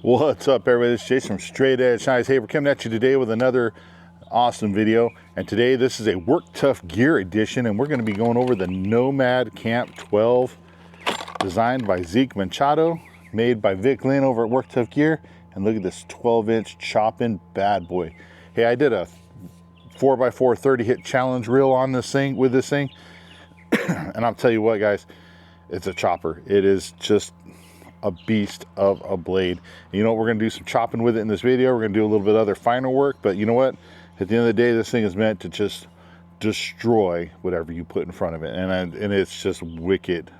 What's up, everybody? It's Jason from Straight Edge Knives. Hey, we're coming at you today with another awesome video. And today this is a Work Tough Gear edition, and we're going to be going over the Nomad Camp 12, designed by Zeke Machado, made by Vic Lynn over at Work Tough Gear. And look at this 12-inch chopping bad boy. Hey, I did a 4x4 30 hit challenge reel on this thing with this thing, and I'll tell you what, guys, it's a chopper. It is just a beast of a blade. You know what, we're going to do some chopping with it in this video. We're going to do a little bit of other finer work, but you know what, at the end of the day, this thing is meant to just destroy whatever you put in front of it, and it's just wicked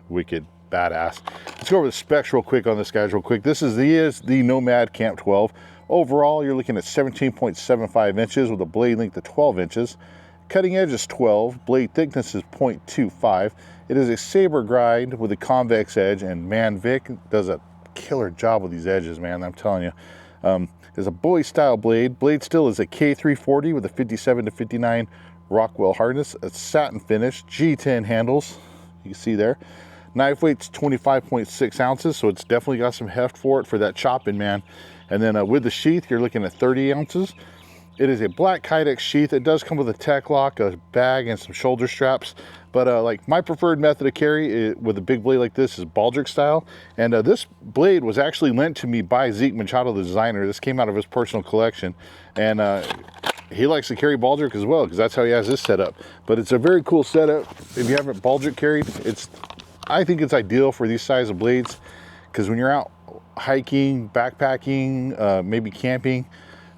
badass. Let's go over the specs real quick on this, guys, real quick. This is the Nomad Camp 12. Overall, you're looking at 17.75 inches with a blade length of 12 inches. Cutting edge is 12, blade thickness is 0.25. It is a saber grind with a convex edge, and man, Vic does a killer job with these edges, man, I'm telling you. It's a Bowie style blade. Blade steel is a K340 with a 57 to 59 Rockwell hardness. A satin finish, G10 handles, you can see there. Knife weight's 25.6 ounces, so it's definitely got some heft for it for that chopping, man. And then with the sheath, you're looking at 30 ounces. It is a black Kydex sheath. It does come with a tech lock, a bag, and some shoulder straps. But like my preferred method of carry with a big blade like this is baldric style. And this blade was actually lent to me by Zeke Machado, the designer. This came out of his personal collection. And he likes to carry baldric as well, because that's how he has this setup. But it's a very cool setup. If you haven't baldric carried, I think it's ideal for these size of blades, because when you're out hiking, backpacking, maybe camping,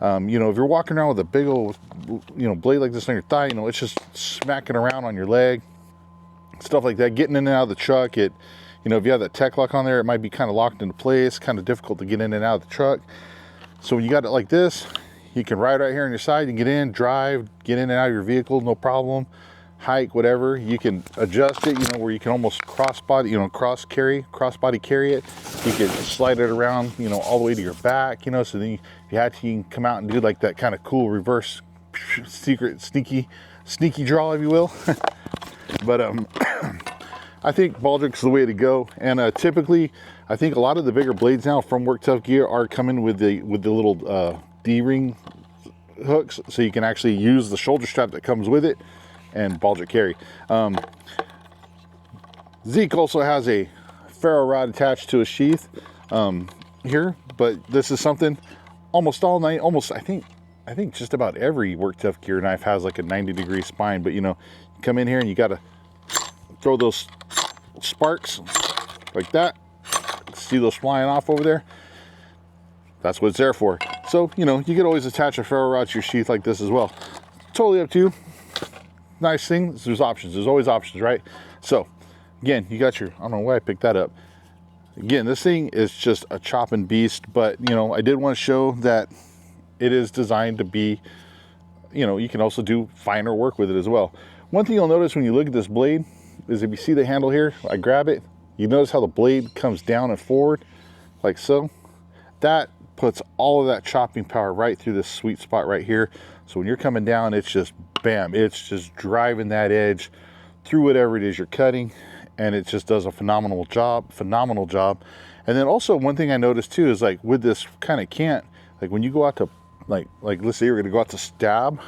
you know, if you're walking around with a big old, you know, blade like this on your thigh, you know, it's just smacking around on your leg, stuff like that. Getting in and out of the truck, you know, if you have that tech lock on there, it might be kind of locked into place, kind of difficult to get in and out of the truck. So when you got it like this, you can ride right here on your side, you can get in, drive, get in and out of your vehicle, no problem. Hike, whatever. You can adjust it, you know, where you can almost cross-body carry it. You can slide it around, you know, all the way to your back, you know, so then if you had to, you can come out and do like that kind of cool reverse secret sneaky draw, if you will. But I think baldric's the way to go. And typically, I think a lot of the bigger blades now from Work Tough Gear are coming with the little D-ring hooks, so you can actually use the shoulder strap that comes with it and baldric carry. Zeke also has a ferro rod attached to a sheath here, but this is something I think just about every Work Tough Gear knife has like a 90-degree spine. But you know, you come in here and you gotta throw those sparks like that. See those flying off over there? That's what it's there for. So, you know, you could always attach a ferro rod to your sheath like this as well. Totally up to you. Nice thing, there's options. There's always options, right? So again, you got your, I don't know why I picked that up. Again, this thing is just a chopping beast, but you know, I did want to show that it is designed to be, you know, you can also do finer work with it as well. One thing you'll notice when you look at this blade is if you see the handle here, I grab it, you notice how the blade comes down and forward like so. That puts all of that chopping power right through this sweet spot right here. So when you're coming down, it's just bam, it's just driving that edge through whatever it is you're cutting, and it just does a phenomenal job. And then also one thing I noticed too is like with this kind of cant, like when you go out to like let's say you're going to go out to stab,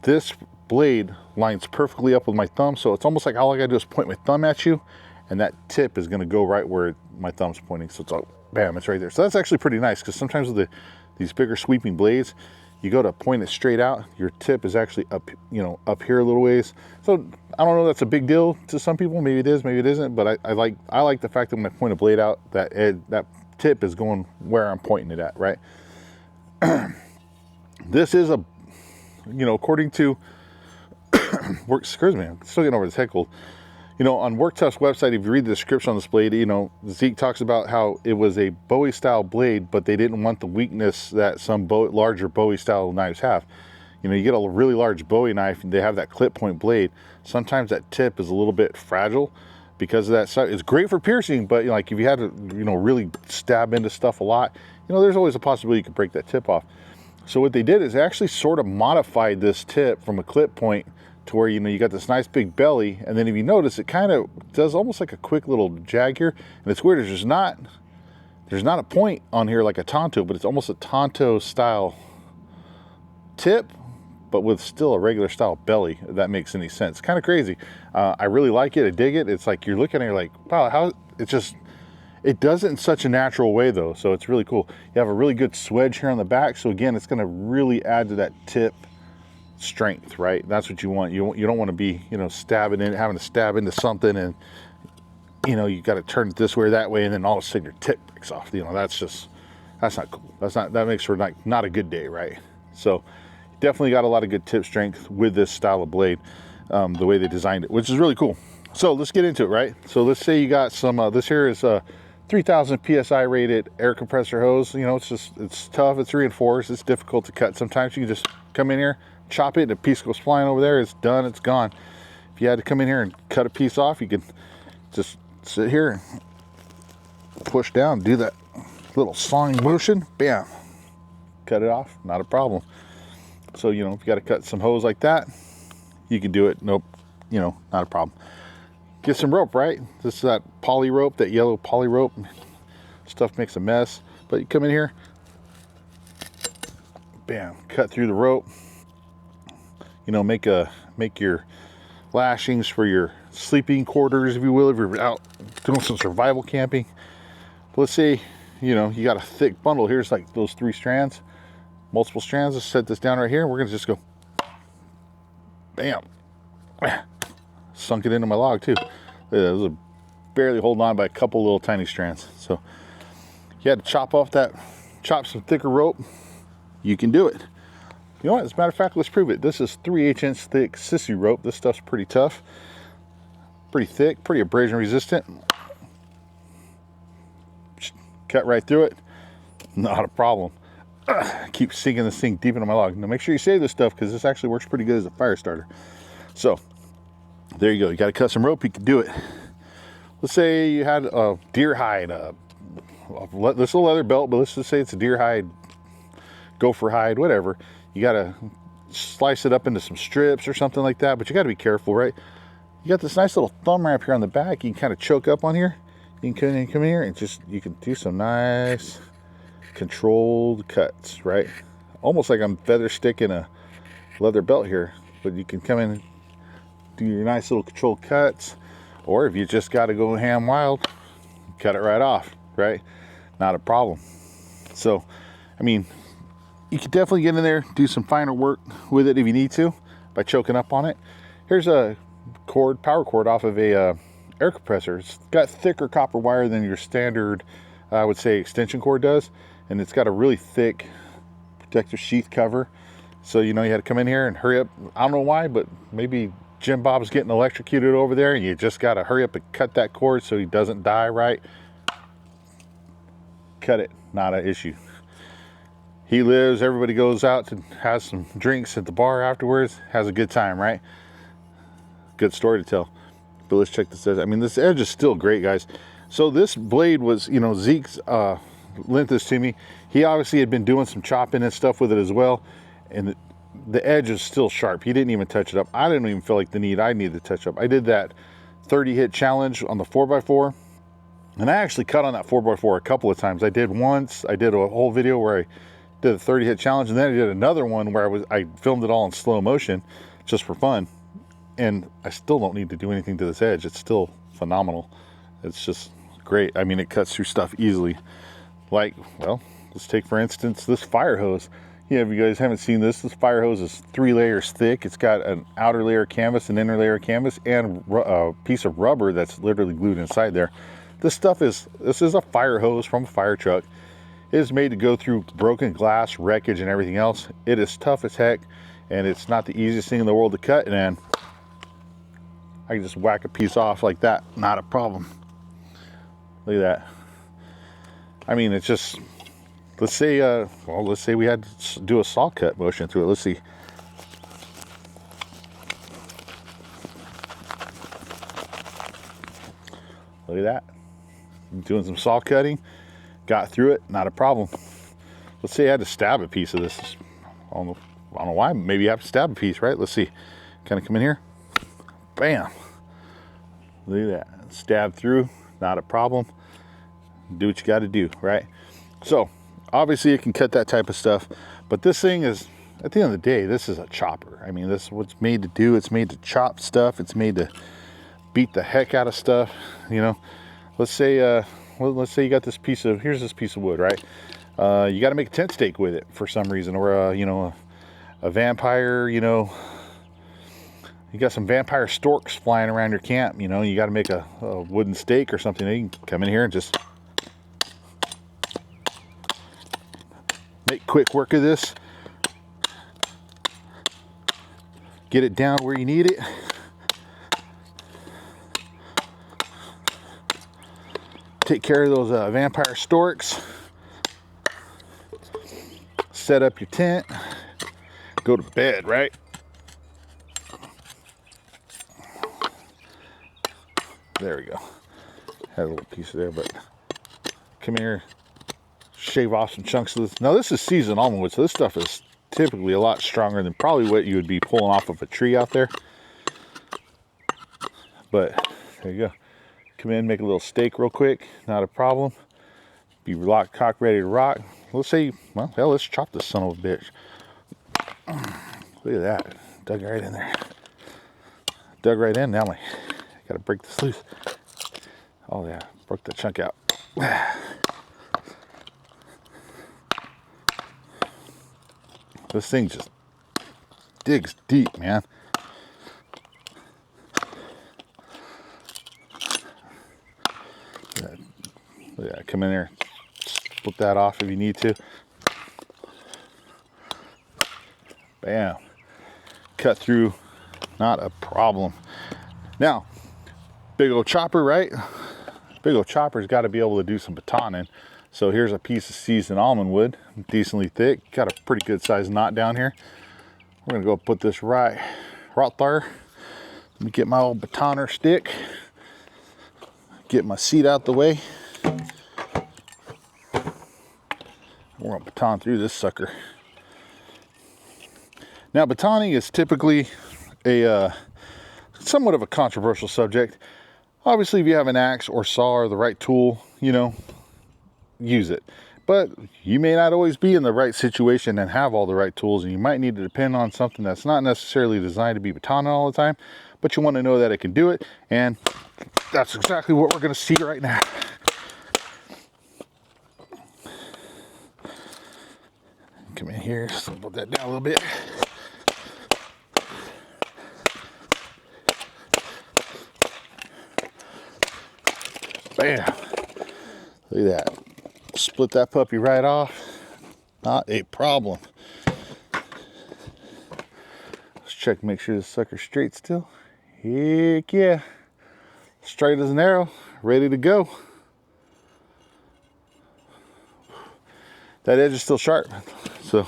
this blade lines perfectly up with my thumb, so it's almost like all I gotta do is point my thumb at you, and that tip is going to go right where my thumb's pointing. So it's like bam, it's right there. So that's actually pretty nice, because sometimes with these bigger sweeping blades, you go to point it straight out, your tip is actually up, you know, up here a little ways. So I don't know, that's a big deal to some people. Maybe it is, maybe it isn't. But I like the fact that when I point a blade out, that tip is going where I'm pointing it at, right? This is a, you know, according to excuse me, I'm still getting over this head cold. You know, on Work Tough's website, if you read the description on this blade, you know, Zeke talks about how it was a Bowie style blade, but they didn't want the weakness that some larger Bowie style knives have. You know, you get a really large Bowie knife and they have that clip point blade. Sometimes that tip is a little bit fragile because of that. It's great for piercing, but you know, like if you had to, you know, really stab into stuff a lot, you know, there's always a possibility you could break that tip off. So what they did is they actually sort of modified this tip from a clip point to where, you know, you got this nice big belly, and then if you notice, it kind of does almost like a quick little jag here. And it's weird, there's not there's not a point on here like a Tonto, but it's almost a Tonto style tip, but with still a regular style belly, if that makes any sense. Kind of crazy. I really like it. I dig it. It's like you're looking at it like, wow, how it just, it does it in such a natural way though. So it's really cool. You have a really good swedge here on the back. So again, it's going to really add to that tip strength, right? That's what you want. You don't want to be, you know, stabbing in, having to stab into something, and you know, you got to turn it this way or that way, and then all of a sudden your tip breaks off. You know, that's not cool. That makes for not a good day, right? So definitely got a lot of good tip strength with this style of blade, the way they designed it, which is really cool. So let's get into it, right? So let's say you got some, this here is a 3000 PSI rated air compressor hose. You know, it's tough, it's reinforced, it's difficult to cut. Sometimes you can just come in here, chop it, and a piece goes flying over there, it's done, it's gone. If you had to come in here and cut a piece off, you could just sit here, push down, do that little sawing motion, bam, cut it off, not a problem. So, you know, if you got to cut some hose like that, you can do it. Nope, you know, not a problem. Get some rope, right? This is that poly rope, that yellow poly rope. Stuff makes a mess, but you come in here, bam, cut through the rope. You know, make your lashings for your sleeping quarters, if you will, if you're out doing some survival camping. But let's say, you know, you got a thick bundle. Here's like those 3 strands, multiple strands. Let's set this down right here. We're gonna just go, bam, sunk it into my log too. It was barely holding on by a couple little tiny strands. So you had to chop some thicker rope. You can do it. You know what, as a matter of fact, let's prove it. This is 3/8 inch thick sissy rope. This stuff's pretty tough, pretty thick, pretty abrasion resistant. Cut right through it, not a problem. Keep sinking this thing deep into my log. Now make sure you save this stuff, because this actually works pretty good as a fire starter. So there you go. You got to cut some rope, you can do it. Let's say you had a deer hide, this is a leather belt, but let's just say it's a deer hide, gopher hide, whatever. You got to slice it up into some strips or something like that, but you got to be careful, right? You got this nice little thumb wrap here on the back. You can kind of choke up on here. You can come in here and just, you can do some nice controlled cuts, right? Almost like I'm feather sticking a leather belt here, but you can come in and do your nice little controlled cuts. Or if you just got to go ham wild, cut it right off, right? Not a problem. So, I mean, you could definitely get in there, do some finer work with it if you need to by choking up on it. Here's a cord, power cord off of a air compressor. It's got thicker copper wire than your standard, I would say, extension cord does, and it's got a really thick protective sheath cover. So, you know, you had to come in here and hurry up. I don't know why, but maybe Jim Bob's getting electrocuted over there, and you just got to hurry up and cut that cord so he doesn't die, right? Cut it, not an issue. He lives, everybody goes out to have some drinks at the bar afterwards, has a good time, right? Good story to tell. But let's check this edge. I mean, this edge is still great, guys. So this blade was, you know, Zeke's lent this to me. He obviously had been doing some chopping and stuff with it as well, and the edge is still sharp. He didn't even touch it up. I didn't even feel like I needed to touch up. I did that 30 hit challenge on the 4x4, and I actually cut on that 4x4 a couple of times. I did once. I did a whole video where I did a 30 hit challenge, and then I did another one where I filmed it all in slow motion just for fun. And I still don't need to do anything to this edge. It's still phenomenal. It's just great. I mean, it cuts through stuff easily. Like, well, let's take for instance this fire hose. Yeah, if you guys haven't seen this fire hose is 3 layers thick. It's got an outer layer of canvas, an inner layer of canvas, and a piece of rubber that's literally glued inside there. This is a fire hose from a fire truck. It is made to go through broken glass, wreckage, and everything else. It is tough as heck, and it's not the easiest thing in the world to cut. And I can just whack a piece off like that, not a problem. Look at that. I mean, it's just, let's say we had to do a saw cut motion through it. Let's see. Look at that. I'm doing some saw cutting, got through it, not a problem. Let's say I had to stab a piece of this. I don't know why. Maybe you have to stab a piece, right? Let's see. Kind of come in here. Bam. Look at that. Stab through, not a problem. do what you got to do, right? So obviously it can cut that type of stuff, but this thing is, at the end of the day, this is a chopper. I mean, this is what it's made to do. It's made to chop stuff. It's made to beat the heck out of stuff. You know, let's say you got this piece of, here's this piece of wood, right? You got to make a tent stake with it for some reason, or you know, a vampire, you know, you got some vampire storks flying around your camp, you know, you got to make a wooden stake or something. You can come in here and just make quick work of this. Get it down where you need it. Take care of those vampire storks. Set up your tent. Go to bed, right? There we go. Had a little piece there, but come here. Shave off some chunks of this. Now this is seasoned almond wood, so this stuff is typically a lot stronger than probably what you would be pulling off of a tree out there. But there you go. Come in, make a little steak real quick. Not a problem. Be locked, cocked, ready to rock. Let's say, well, hell, let's chop this son of a bitch. Look at that. Dug right in there. Dug right in. Now I gotta break this loose. Oh yeah, broke the chunk out. This thing just digs deep, man. Look at that. Come in there, split that off if you need to. Bam. Cut through, not a problem. Now, big old chopper, right? Big old chopper's got to be able to do some batoning. So here's a piece of seasoned almond wood, decently thick. Got a pretty good sized knot down here. We're gonna go put this right there. Let me get my old batoner stick. Get my seat out the way. We're gonna baton through this sucker. Now, batoning is typically a somewhat of a controversial subject. Obviously, if you have an axe or saw or the right tool, you know, use it. But you may not always be in the right situation and have all the right tools, and you might need to depend on something that's not necessarily designed to be batoning all the time, but you want to know that it can do it, and that's exactly what we're going to see right now. Come in here, put that down a little bit. Bam. Look at that. Split that puppy right off. Not a problem. Let's check, make sure this sucker's straight still. Heck yeah. Straight as an arrow. Ready to go. That edge is still sharp. So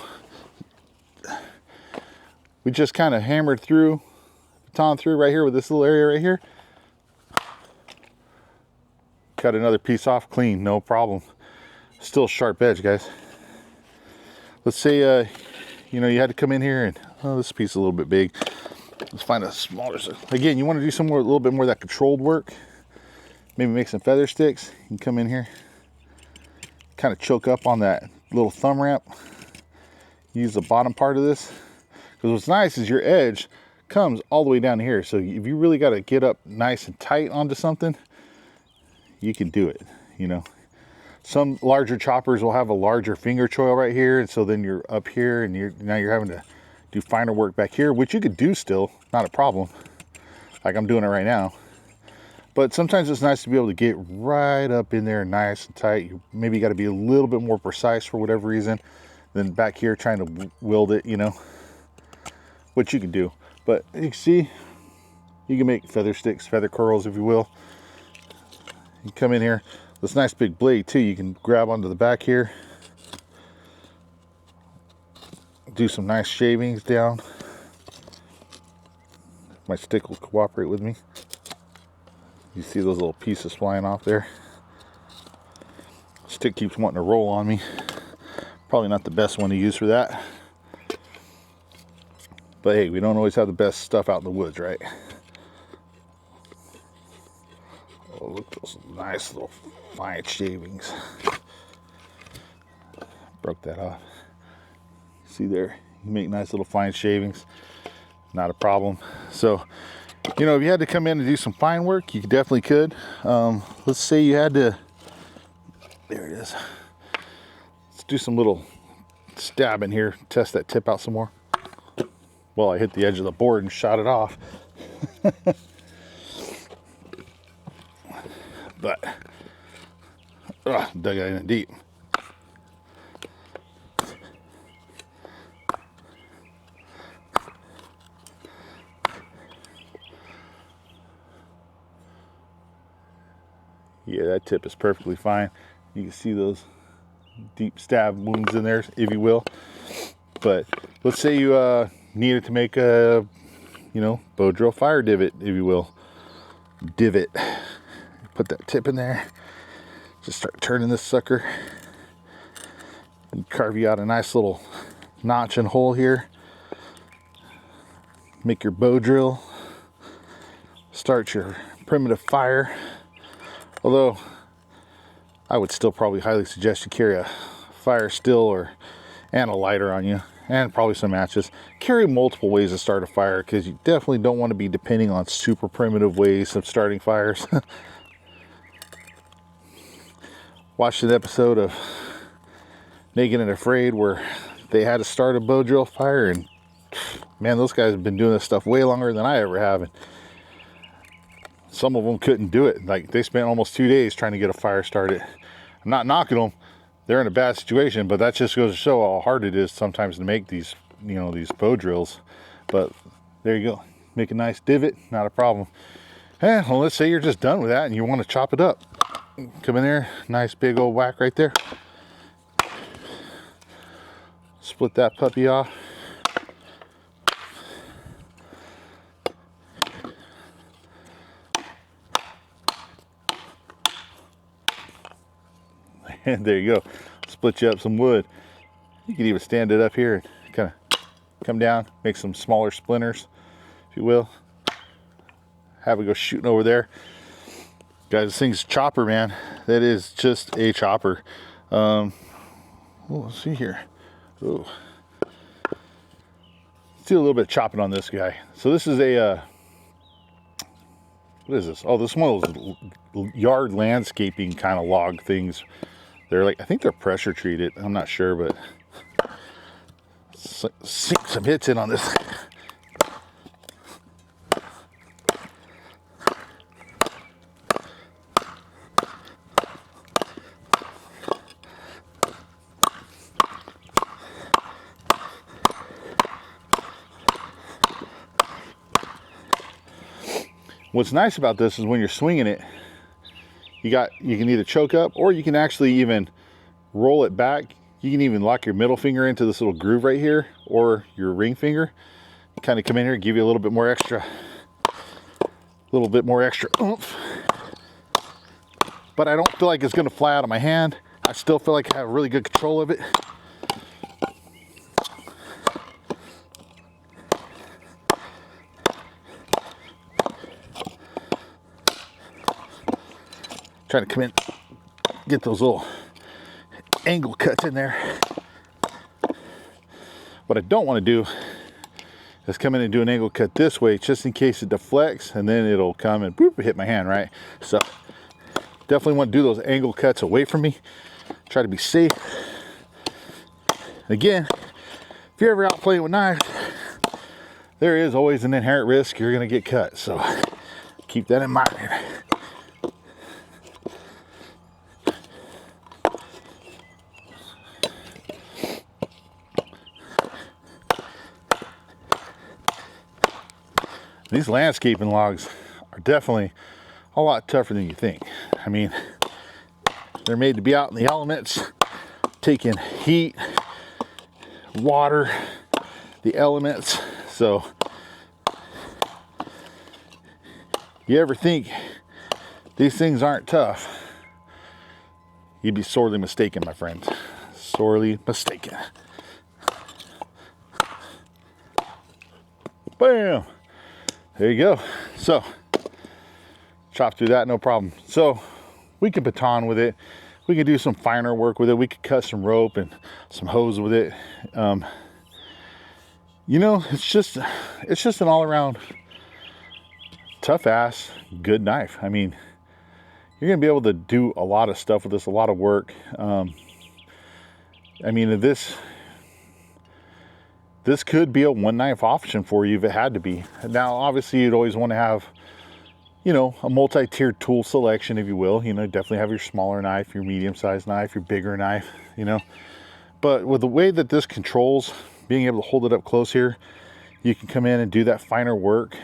we just kind of hammered through, baton through right here with this little area right here. Cut another piece off clean, no problem. Still sharp edge, guys. Let's say you know, you had to come in here and, oh, this piece is a little bit big. Let's find a smaller. Again, you want to do some more, a little bit more of that controlled work. Maybe make some feather sticks. You can come in here, kind of choke up on that little thumb ramp. Use the bottom part of this, because what's nice is your edge comes all the way down here. So if you really got to get up nice and tight onto something, you can do it. You know, some larger choppers will have a larger finger choil right here, and so then you're up here and now you're having to do finer work back here, which you could do still, not a problem, like I'm doing it right now. But sometimes it's nice to be able to get right up in there nice and tight. You maybe got to be a little bit more precise for whatever reason than back here trying to wield it, you know, which you can do. But you can see, you can make feather sticks, feather curls, if you will. You come in here, this nice big blade too, you can grab onto the back here, do some nice shavings down. My stick will cooperate with me. You see those little pieces flying off there. Stick keeps wanting to roll on me. Probably not the best one to use for that. But hey, we don't always have the best stuff out in the woods, right? Oh, look at those nice little fine shavings. Broke that off. See there, you make nice little fine shavings. Not a problem. So, you know, if you had to come in and do some fine work, you definitely could. Let's say you had to, there it is. Let's do some little stabbing here, test that tip out some more. Well, I hit the edge of the board and shot it off. But, dug it in deep. Yeah, that tip is perfectly fine. You can see those deep stab wounds in there, if you will. But let's say you needed to make a, you know, bow drill fire divot, if you will. Divot. Put that tip in there. Just start turning this sucker. And carve you out a nice little notch and hole here. Make your bow drill. Start your primitive fire. Although, I would still probably highly suggest you carry a fire still and a lighter on you, and probably some matches. Carry multiple ways to start a fire, because you definitely don't want to be depending on super primitive ways of starting fires. Watched an episode of Naked and Afraid where they had to start a bow drill fire, and man, those guys have been doing this stuff way longer than I ever have. And some of them couldn't do it. Like, they spent almost 2 days trying to get a fire started. I'm not knocking them. They're in a bad situation, but that just goes to show how hard it is sometimes to make these, you know, these bow drills. But there you go. Make a nice divot, not a problem. And well, let's say you're just done with that and you want to chop it up. Come in there, nice big old whack right there. Split that puppy off. And there you go. Split you up some wood. You can even stand it up here and kind of come down, make some smaller splinters, if you will. Have it go shooting over there. Guys, this thing's a chopper, man. That is just a chopper. Let's see here. Ooh. Let's do a little bit of chopping on this guy. So this is a, what is this? Oh, this is one of those yard landscaping kind of log things. They're like, I think they're pressure treated. I'm not sure, but sink some hits in on this. What's nice about this is when you're swinging it, you can either choke up, or you can actually even roll it back. You can even lock your middle finger into this little groove right here, or your ring finger. Kind of come in here and give you a little bit more extra oomph. But I don't feel like it's going to fly out of my hand. I still feel like I have really good control of it. Trying to come in, get those little angle cuts in there. What I don't want to do is come in and do an angle cut this way, just in case it deflects, and then it'll come and boop, hit my hand, right? So definitely want to do those angle cuts away from me. Try to be safe. Again, if you're ever out playing with knives, there is always an inherent risk you're going to get cut. So keep that in mind. These landscaping logs are definitely a lot tougher than you think. I mean, they're made to be out in the elements, taking heat, water, the elements. So, you ever think these things aren't tough, you'd be sorely mistaken, my friends. Sorely mistaken. Bam! There you go. So, chop through that, no problem. So, we can baton with it. We can do some finer work with it. We could cut some rope and some hose with it. You know, it's just an all-around tough ass good knife. I mean, you're gonna be able to do a lot of stuff with this, a lot of work. I mean, this could be a one knife option for you if it had to be. Now, obviously, you'd always want to have, you know, a multi-tiered tool selection, if you will. You know, definitely have your smaller knife, your medium-sized knife, your bigger knife, you know. But with the way that this controls, being able to hold it up close here, you can come in and do that finer work,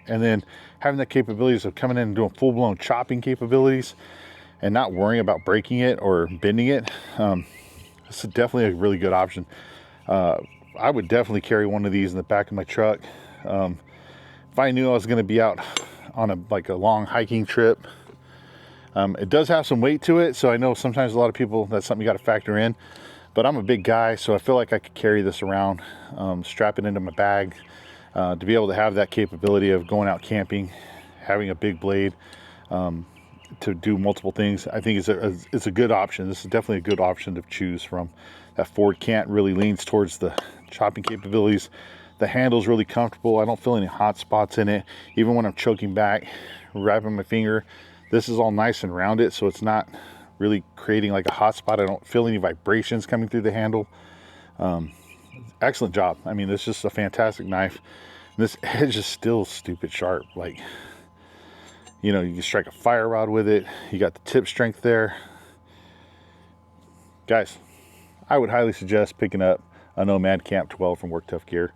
and then having the capabilities of coming in and doing full-blown chopping capabilities and not worrying about breaking it or bending it. This is definitely a really good option. I would definitely carry one of these in the back of my truck. If I knew I was going to be out on a long hiking trip. It does have some weight to it, so I know sometimes a lot of people, that's something you got to factor in. But I'm a big guy, so I feel like I could carry this around, strap it into my bag, to be able to have that capability of going out camping, having a big blade, to do multiple things. I think it's a good option. This is definitely a good option to choose from. That Ford cant really leans towards the chopping capabilities. The handle's really comfortable. I don't feel any hot spots in it. Even when I'm choking back, wrapping my finger, this is all nice and rounded, so it's not really creating like a hot spot. I don't feel any vibrations coming through the handle. Excellent job. I mean, this is just a fantastic knife. This edge is still stupid sharp. Like, you know, you can strike a fire rod with it. You got the tip strength there. Guys, I would highly suggest picking up a Nomad Camp 12 from Work Tuff Gear.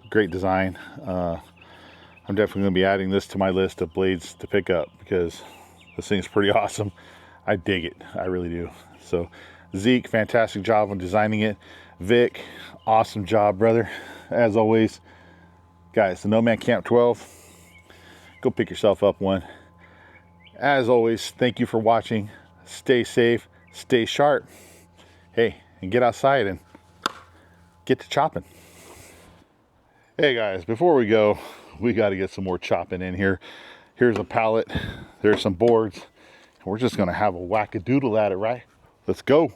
Great design. I'm definitely going to be adding this to my list of blades to pick up because this thing's pretty awesome. I dig it. I really do. So Zeke, fantastic job on designing it. Vic, awesome job, brother. As always, guys, the Nomad Camp 12, go pick yourself up one. As always, thank you for watching. Stay safe, stay sharp. Hey, and get outside and get to chopping. Hey guys, before we go, we got to get some more chopping in here. Here's a pallet. There's some boards. And we're just going to have a whack-a-doodle at it, right? Let's go.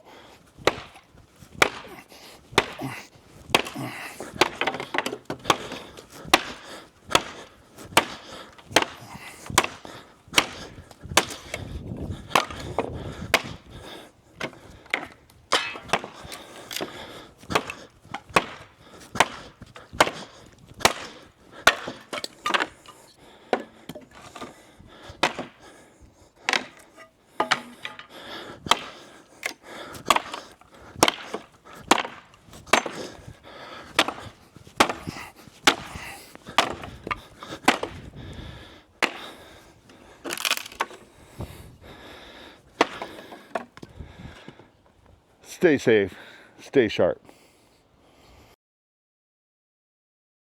Stay safe, stay sharp.